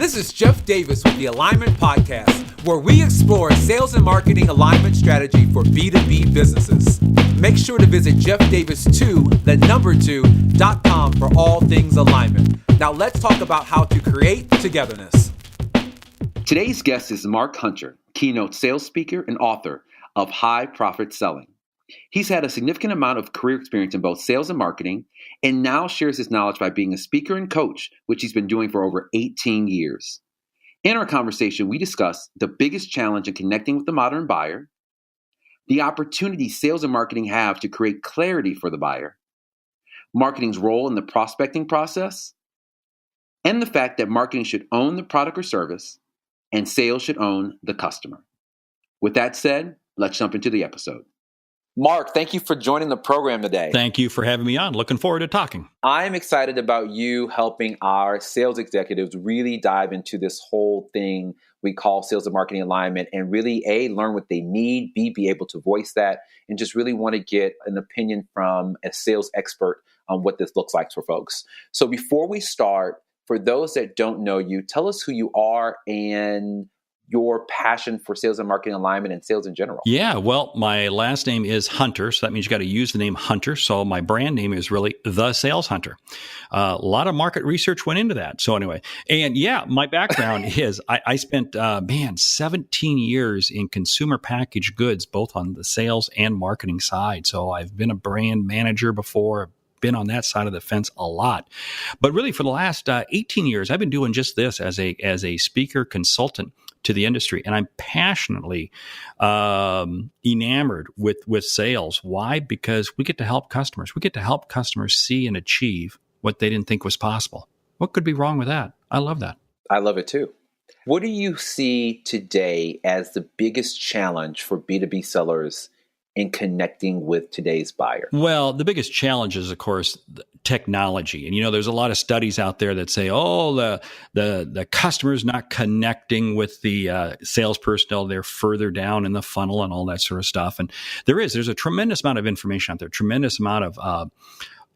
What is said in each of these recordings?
This is Jeff Davis with the Alignment Podcast, where we explore sales and marketing alignment strategy for B2B businesses. Make sure to visit jeffdavis2.com for all things alignment. Now let's talk about how to create togetherness. Today's guest is Mark Hunter, keynote sales speaker and author of High Profit Selling. He's had a significant amount of career experience in both sales and marketing, and now shares his knowledge by being a speaker and coach, which he's been doing for over 18 years. In our conversation, we discuss the biggest challenge in connecting with the modern buyer, the opportunity sales and marketing have to create clarity for the buyer, marketing's role in the prospecting process, and the fact that marketing should own the product or service, and sales should own the customer. With that said, let's jump into the episode. Mark, thank you for joining the program today. Thank you for having me on. Looking forward to talking. I'm excited about you helping our sales executives really dive into this whole thing we call sales and marketing alignment and really, A, learn what they need, B, be able to voice that, and just really want to get an opinion from a sales expert on what this looks like for folks. So before we start, for those that don't know you, tell us who you are and your passion for sales and marketing alignment and sales in general. Yeah, well, my last name is Hunter, so that means you got to use the name Hunter. So my brand name is really The Sales Hunter. A lot of market research went into that. So anyway, and yeah, my background is I spent, 17 years in consumer packaged goods, both on the sales and marketing side. So I've been a brand manager before, been on that side of the fence a lot. But really for the last 18 years, I've been doing just this as a speaker consultant to the industry. And I'm passionately enamored with sales. Why? Because we get to help customers. We get to help customers see and achieve what they didn't think was possible. What could be wrong with that? I love that. I love it too. What do you see today as the biggest challenge for B2B sellers in connecting with today's buyer? Well, the biggest challenge is, of course, technology. And, there's a lot of studies out there that say, the customer's not connecting with the sales personnel. They're further down in the funnel and all that sort of stuff. And there's a tremendous amount of information out there, tremendous amount of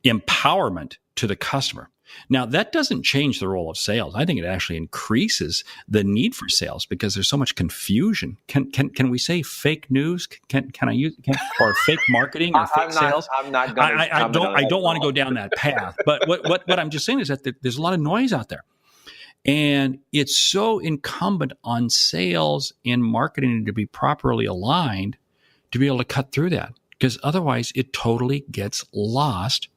empowerment to the customer. Now, that doesn't change the role of sales. I think it actually increases the need for sales because there's so much confusion. Can we say fake news? Can I use or fake marketing or fake sales? I'm not going to. I don't want to go down that path. But what I'm just saying is that there's a lot of noise out there, and it's so incumbent on sales and marketing to be properly aligned to be able to cut through that, because otherwise it totally gets lost,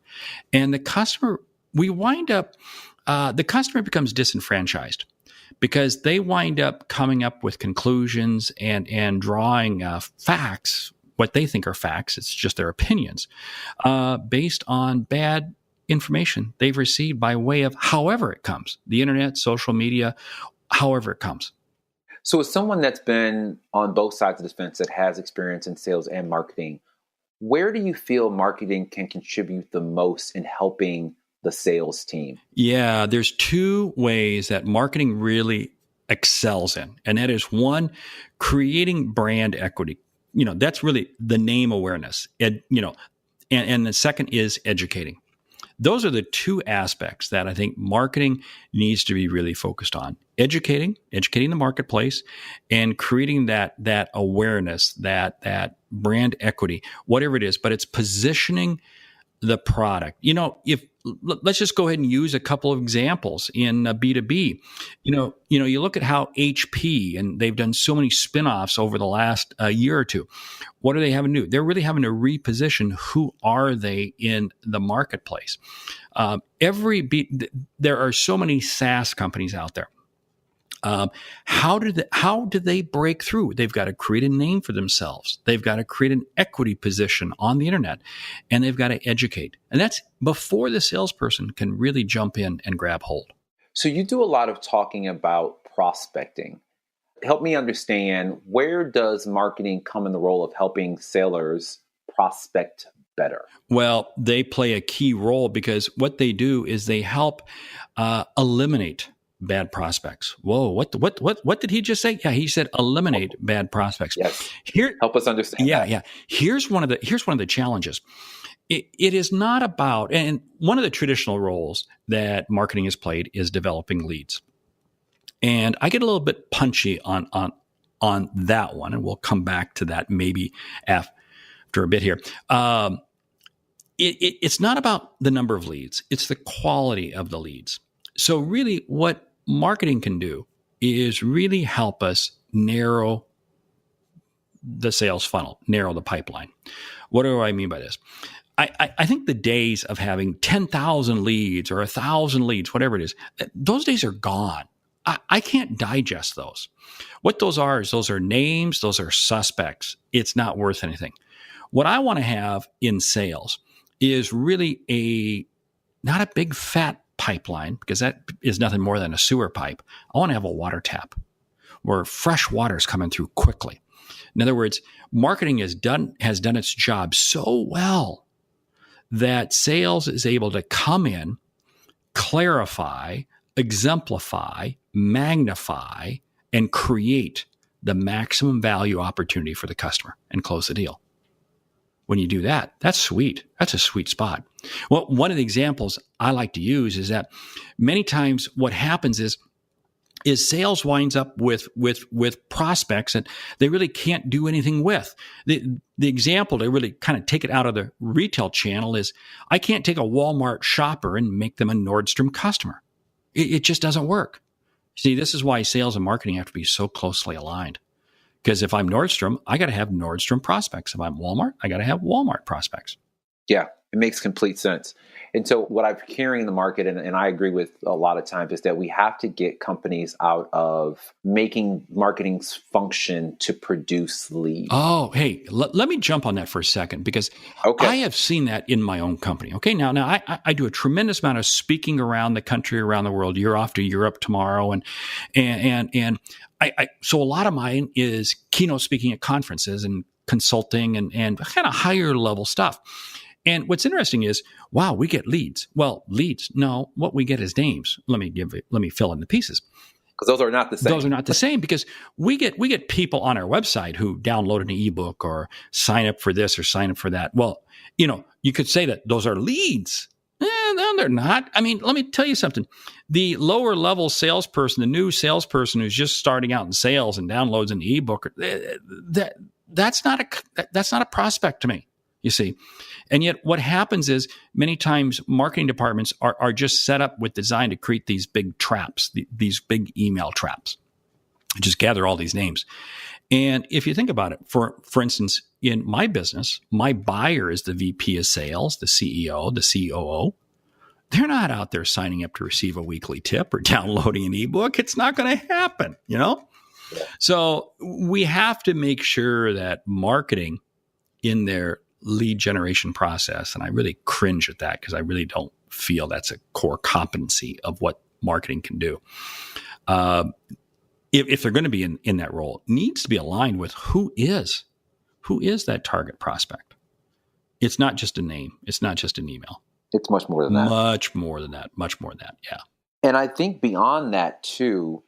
and the customer. The customer becomes disenfranchised because they wind up coming up with conclusions and drawing facts, what they think are facts. It's just their opinions, based on bad information they've received by way of however it comes, the internet, social media, however it comes. So as someone that's been on both sides of the fence that has experience in sales and marketing, where do you feel marketing can contribute the most in helping the sales team? Yeah, there's two ways that marketing really excels in. And that is one, creating brand equity. That's really the name awareness. And the second is educating. Those are the two aspects that I think marketing needs to be really focused on. Educating the marketplace and creating that awareness, that brand equity, whatever it is, but it's positioning the product. Let's just go ahead and use a couple of examples in B2B. You look at how HP, and they've done so many spinoffs over the last year or two. What are they having to do? They're really having to reposition who are they in the marketplace. There are so many SaaS companies out there. How do they break through? They've got to create a name for themselves. They've got to create an equity position on the internet, and they've got to educate. And that's before the salesperson can really jump in and grab hold. So you do a lot of talking about prospecting. Help me understand, where does marketing come in the role of helping sellers prospect better? Well, they play a key role because what they do is they help eliminate bad prospects. Whoa, what did he just say? Yeah, he said eliminate bad prospects. Yes. Here, help us understand. Yeah. Here's one of the challenges. It is not about, and one of the traditional roles that marketing has played is developing leads. And I get a little bit punchy on that one, and we'll come back to that maybe after a bit here. It's not about the number of leads; it's the quality of the leads. So really, what marketing can do is really help us narrow the sales funnel, narrow the pipeline. What do I mean by this? I think the days of having 10,000 leads or 1,000 leads, whatever it is, those days are gone. I can't digest those. What those are is those are names, those are suspects. It's not worth anything. What I want to have in sales is really not a big fat pipeline, because that is nothing more than a sewer pipe. I want to have a water tap where fresh water is coming through quickly. In other words, marketing has done its job so well that sales is able to come in, clarify, exemplify, magnify, and create the maximum value opportunity for the customer and close the deal. When you do that, that's sweet. That's a sweet spot. Well, one of the examples I like to use is that many times what happens is sales winds up with prospects that they really can't do anything with. The example to really kind of take it out of the retail channel is I can't take a Walmart shopper and make them a Nordstrom customer. It just doesn't work. See, this is why sales and marketing have to be so closely aligned. Because if I'm Nordstrom, I got to have Nordstrom prospects. If I'm Walmart, I got to have Walmart prospects. Yeah, it makes complete sense. And so what I'm hearing in the market, and I agree with a lot of times, is that we have to get companies out of making marketing's function to produce leads. Oh, hey, let me jump on that for a second, because I have seen that in my own company. Okay, now I do a tremendous amount of speaking around the country, around the world. You're off to Europe tomorrow, and so a lot of mine is keynote speaking at conferences and consulting and kind of higher level stuff. And what's interesting is, wow, we get leads. Well, leads, no, what we get is names. Let me fill in the pieces. Because those are not the same. Those are not the same, because we get people on our website who download an ebook or sign up for this or sign up for that. Well, you could say that those are leads. No, they're not. I mean, let me tell you something. The lower level salesperson, the new salesperson who's just starting out in sales and downloads an ebook, that's not a prospect to me. You see, and yet what happens is many times marketing departments are just set up with design to create these big traps, these big email traps. Just gather all these names. And if you think about it, for instance, in my business, my buyer is the VP of sales, the CEO, the COO. They're not out there signing up to receive a weekly tip or downloading an ebook. It's not going to happen, So we have to make sure that marketing in their lead generation process, and I really cringe at that because I really don't feel that's a core competency of what marketing can do. If they're going to be in that role, it needs to be aligned with who is that target prospect. It's not just a name. It's not just an email. It's much more than that. Much more than that. Yeah. And I think beyond that too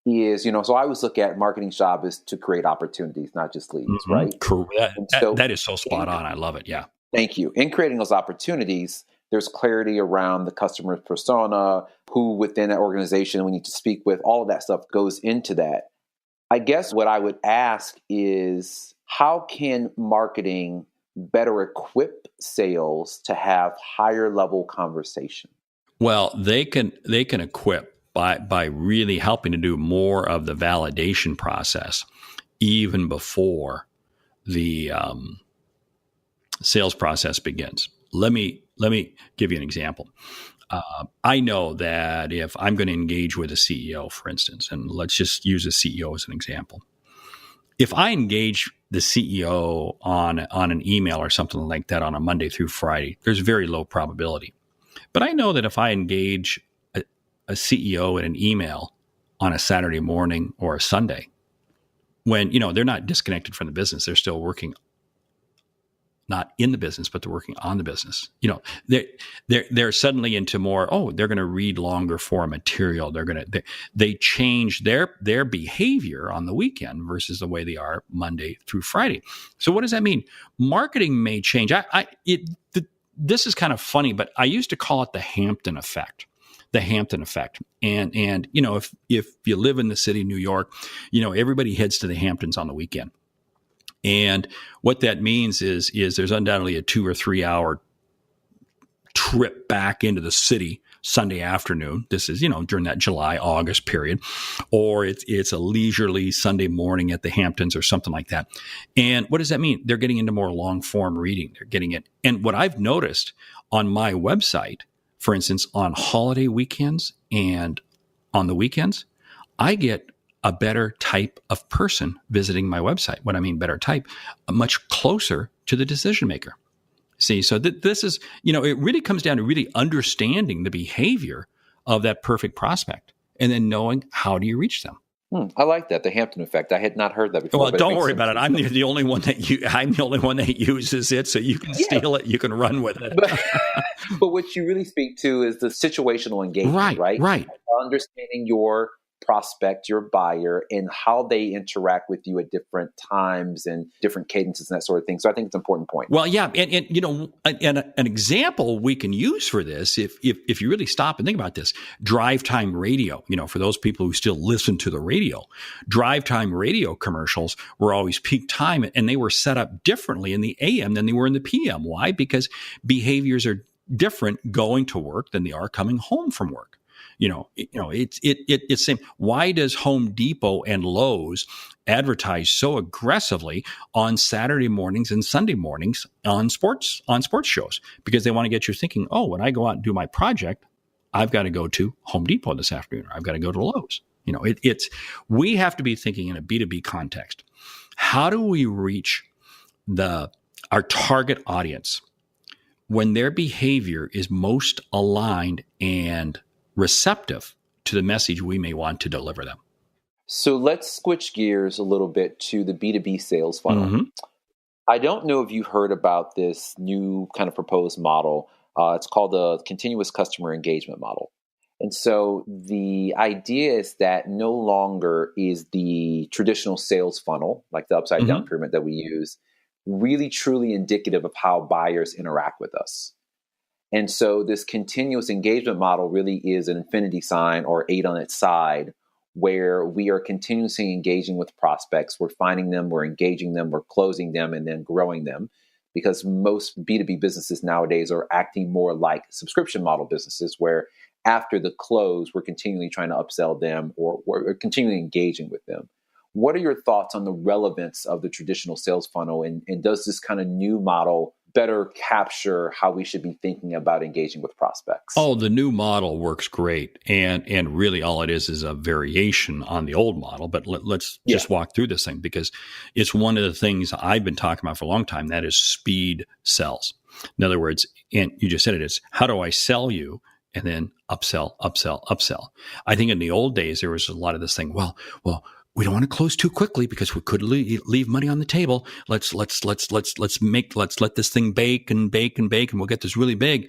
is, so I always look at marketing's job is to create opportunities, not just leads, right? Correct. That is so spot on. I love it. Yeah. Thank you. In creating those opportunities, there's clarity around the customer persona, who within that organization we need to speak with. All of that stuff goes into that. I guess what I would ask is, how can marketing better equip sales to have higher level conversation? Well, they can equip by really helping to do more of the validation process even before the sales process begins. Let me give you an example. I know that if I'm going to engage with a CEO, for instance, and let's just use a CEO as an example. If I engage the CEO on an email or something like that on a Monday through Friday, there's very low probability. But I know that if I engage a CEO in an email on a Saturday morning or a Sunday, when they're not disconnected from the business, they're still working, not in the business, but they're working on the business. They're suddenly into more. They're going to read longer form material. They change their behavior on the weekend versus the way they are Monday through Friday. So what does that mean? Marketing may change. This is kind of funny, but I used to call it the Hampton effect. the Hampton effect. And if you live in the city of New York, everybody heads to the Hamptons on the weekend. And what that means is there's undoubtedly a 2 or 3 hour trip back into the city Sunday afternoon. This is, during that July, August period, or it's a leisurely Sunday morning at the Hamptons or something like that. And what does that mean? They're getting into more long form reading. They're getting it. And what I've noticed on my website, for instance, on holiday weekends and on the weekends, I get a better type of person visiting my website. What I mean better type, much closer to the decision maker. See, so this is, it really comes down to really understanding the behavior of that perfect prospect and then knowing how do you reach them. I like that, the Hampton effect. I had not heard that before. Well, don't worry about it. I'm the only one that uses it, so you can steal it, you can run with it. But what you really speak to is the situational engagement, right? Right. Understanding your prospect, your buyer, and how they interact with you at different times and different cadences and that sort of thing. So I think it's an important point. Well, yeah, and an example we can use for this, if you really stop and think about this, drive time radio. For those people who still listen to the radio, drive time radio commercials were always peak time, and they were set up differently in the AM than they were in the PM. Why? Because behaviors are different going to work than they are coming home from work. It's same. Why does Home Depot and Lowe's advertise so aggressively on Saturday mornings and Sunday mornings on sports shows? Because they want to get you thinking, oh, when I go out and do my project, I've got to go to Home Depot this afternoon, or I've got to go to Lowe's. We have to be thinking in a B2B context. How do we reach our target audience when their behavior is most aligned and receptive to the message we may want to deliver them? So let's switch gears a little bit to the B2B sales funnel. Mm-hmm. I don't know if you've heard about this new kind of proposed model. It's called the continuous customer engagement model. And so the idea is that no longer is the traditional sales funnel, like the upside down pyramid that we use, really truly indicative of how buyers interact with us. And so this continuous engagement model really is an infinity sign or 8 on its side, where we are continuously engaging with prospects. We're finding them, we're engaging them, we're closing them, and then growing them. Because most B2B businesses nowadays are acting more like subscription model businesses, where after the close, we're continually trying to upsell them or we're continually engaging with them. What are your thoughts on the relevance of the traditional sales funnel? And does this kind of new model better capture how we should be thinking about engaging with prospects? Oh, the new model works great. And really all it is a variation on the old model. But let's just walk through this thing, because it's one of the things I've been talking about for a long time. That is speed sells. In other words, and you just said it, is how do I sell you? And then upsell, upsell, upsell. I think in the old days, there was a lot of this thing. Well, we don't want to close too quickly because we could leave money on the table. Let's let this thing bake and bake and bake, and we'll get this really big.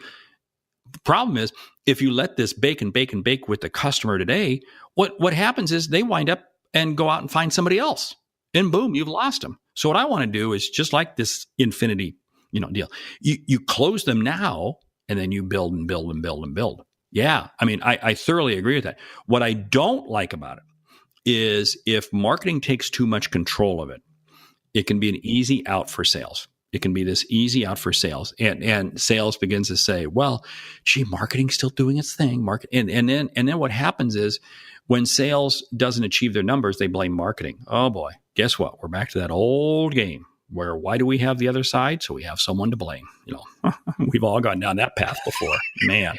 The problem is, if you let this bake and bake and bake with the customer today, what happens is they wind up and go out and find somebody else, and boom, you've lost them. So what I want to do is just like this infinity, deal. You close them now, and then you build and build and build and build. Yeah, I mean, I thoroughly agree with that. What I don't like about it is if marketing takes too much control of it, it can be an easy out for sales. It can be this easy out for sales. And sales begins to say, well, gee, marketing's still doing its thing. And then what happens is when sales doesn't achieve their numbers, they blame marketing. Oh boy, guess what? We're back to that old game where why do we have the other side? So we have someone to blame. We've all gone down that path before. Man,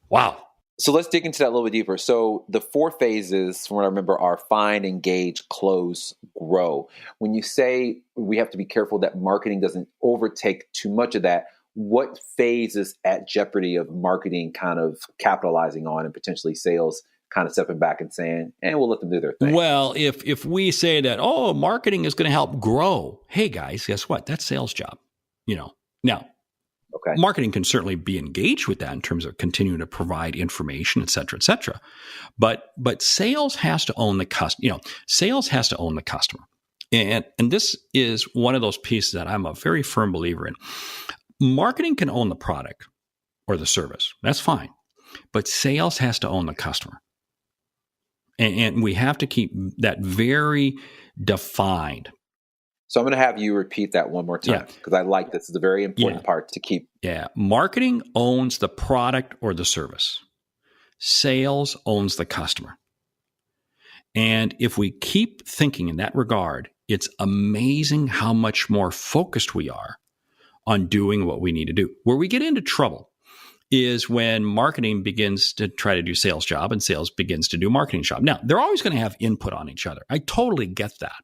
wow. So let's dig into that a little bit deeper. So the 4 phases, from what I remember, are find, engage, close, grow. When you say we have to be careful that marketing doesn't overtake too much of that, what phase is at jeopardy of marketing kind of capitalizing on and potentially sales kind of stepping back and saying, we'll let them do their thing? Well, if we say that, marketing is going to help grow, hey guys, guess what? That's sales job. Now, okay, marketing can certainly be engaged with that in terms of continuing to provide information, et cetera, et cetera. But sales has to own the customer. Sales has to own the customer. And this is one of those pieces that I'm a very firm believer in. Marketing can own the product or the service. That's fine. but sales has to own the customer. And we have to keep that very defined. So I'm going to have you repeat that one more time because I like this. It's a very important part to keep. Yeah. Marketing owns the product or the service. Sales owns the customer. And if we keep thinking in that regard, it's amazing how much more focused we are on doing what we need to do. Where we get into trouble is when marketing begins to try to do sales job and sales begins to do marketing job. Now, they're always going to have input on each other. I totally get that.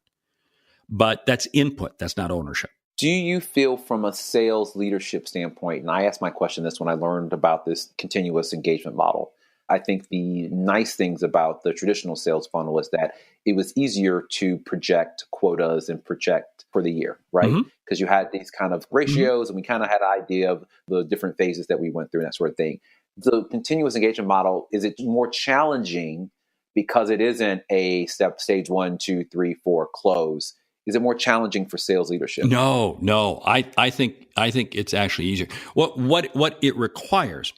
But that's input. That's not ownership. Do you feel from a sales leadership standpoint, and I asked my question this when I learned about this continuous engagement model, I think the nice things about the traditional sales funnel is that it was easier to project quotas and project for the year, right? Because you had these kind of ratios and we kind of had an idea of the different phases that we went through and that sort of thing. The continuous engagement model, is it more challenging because it isn't a stage 1, 2, 3, 4 close? Is it more challenging for sales leadership? No. I think it's actually easier. What it requires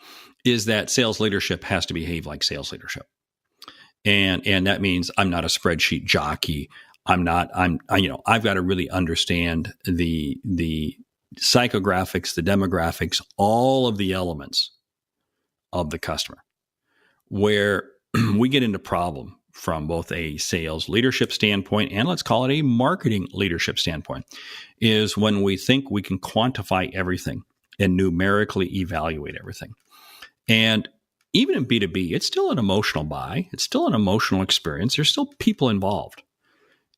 is that sales leadership has to behave like sales leadership. And that means I'm not a spreadsheet jockey. I've got to really understand the psychographics, the demographics, all of the elements of the customer. Where we get into problem from both a sales leadership standpoint and let's call it a marketing leadership standpoint is when we think we can quantify everything and numerically evaluate everything. And even in B2B, it's still an emotional buy. It's still an emotional experience. There's still people involved.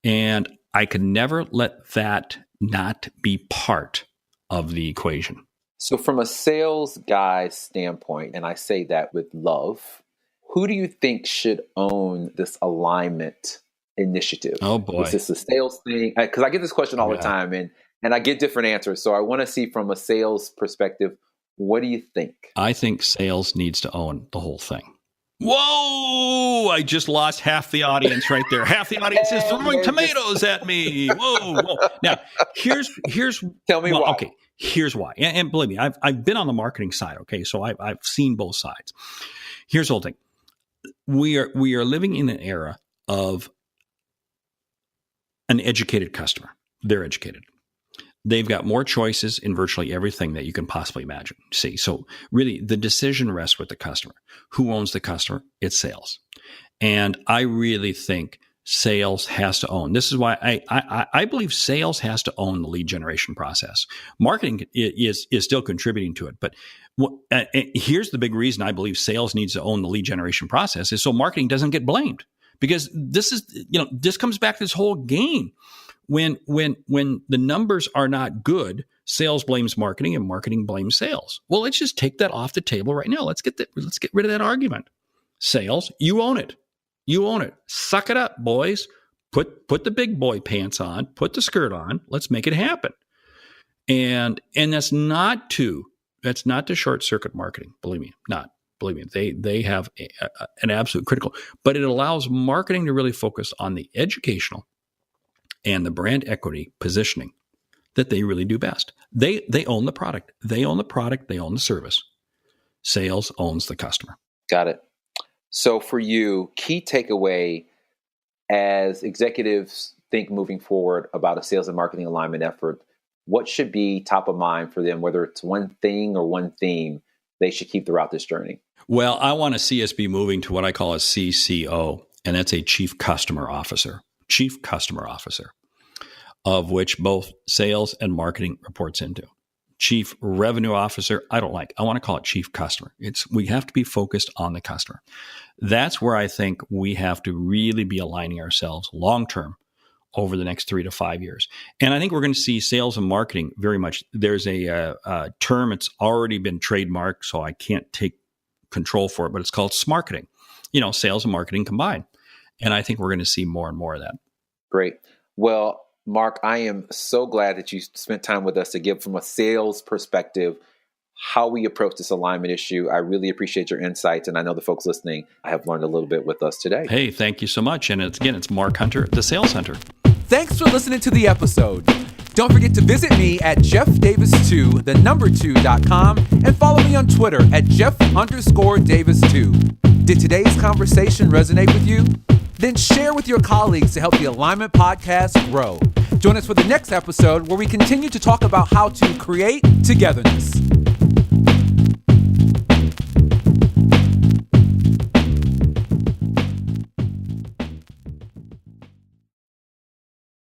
And I could never let that not be part of the equation. So from a sales guy's standpoint, and I say that with love, who do you think should own this alignment initiative? Oh, boy. Is this a sales thing? Because I get this question all the time, and I get different answers. So I want to see from a sales perspective, what do you think? I think sales needs to own the whole thing. Whoa! I just lost half the audience right there. Half the audience is throwing tomatoes at me. Whoa! Now, here's tell me why. Okay, here's why. And believe me, I've been on the marketing side. Okay, so I've seen both sides. Here's the whole thing. We are living in an era of an educated customer. They're educated. They've got more choices in virtually everything that you can possibly imagine. See, so really the decision rests with the customer. Who owns the customer? It's sales. And I really think sales has to own. This is why I believe sales has to own the lead generation process. Marketing is still contributing to it. But here's the big reason I believe sales needs to own the lead generation process is so marketing doesn't get blamed. Because this comes back to this whole game. When the numbers are not good, sales blames marketing and marketing blames sales. Well, let's just take that off the table right now. Let's get rid of that argument. Sales, you own it. You own it. Suck it up, boys. Put the big boy pants on. Put the skirt on. Let's make it happen. And that's not to short circuit marketing. Believe me, not. Believe me, they have an absolute critical. But it allows marketing to really focus on the educational and the brand equity positioning that they really do best. They own the product. They own the product. They own the service. Sales owns the customer. Got it. So for you, key takeaway as executives think moving forward about a sales and marketing alignment effort, what should be top of mind for them, whether it's one thing or one theme they should keep throughout this journey? Well, I want to see us be moving to what I call a CCO, and that's a Chief Customer Officer. Chief Customer Officer, of which both sales and marketing reports into. Chief Revenue Officer, I don't like. I want to call it Chief Customer. We have to be focused on the customer. That's where I think we have to really be aligning ourselves long-term over the next 3 to 5 years. And I think we're going to see sales and marketing very much. There's a term, it's already been trademarked, so I can't take control for it, but it's called smarketing. Sales and marketing combined. And I think we're going to see more and more of that. Great. Well, Mark, I am so glad that you spent time with us to give from a sales perspective how we approach this alignment issue. I really appreciate your insights. And I know the folks listening have learned a little bit with us today. Hey, thank you so much. And it's Mark Hunter, the Sales Hunter. Thanks for listening to the episode. Don't forget to visit me at jeffdavis2.com and follow me on Twitter at Jeff_Davis2. Did today's conversation resonate with you? Then share with your colleagues to help the Alignment Podcast grow. Join us for the next episode where we continue to talk about how to create togetherness.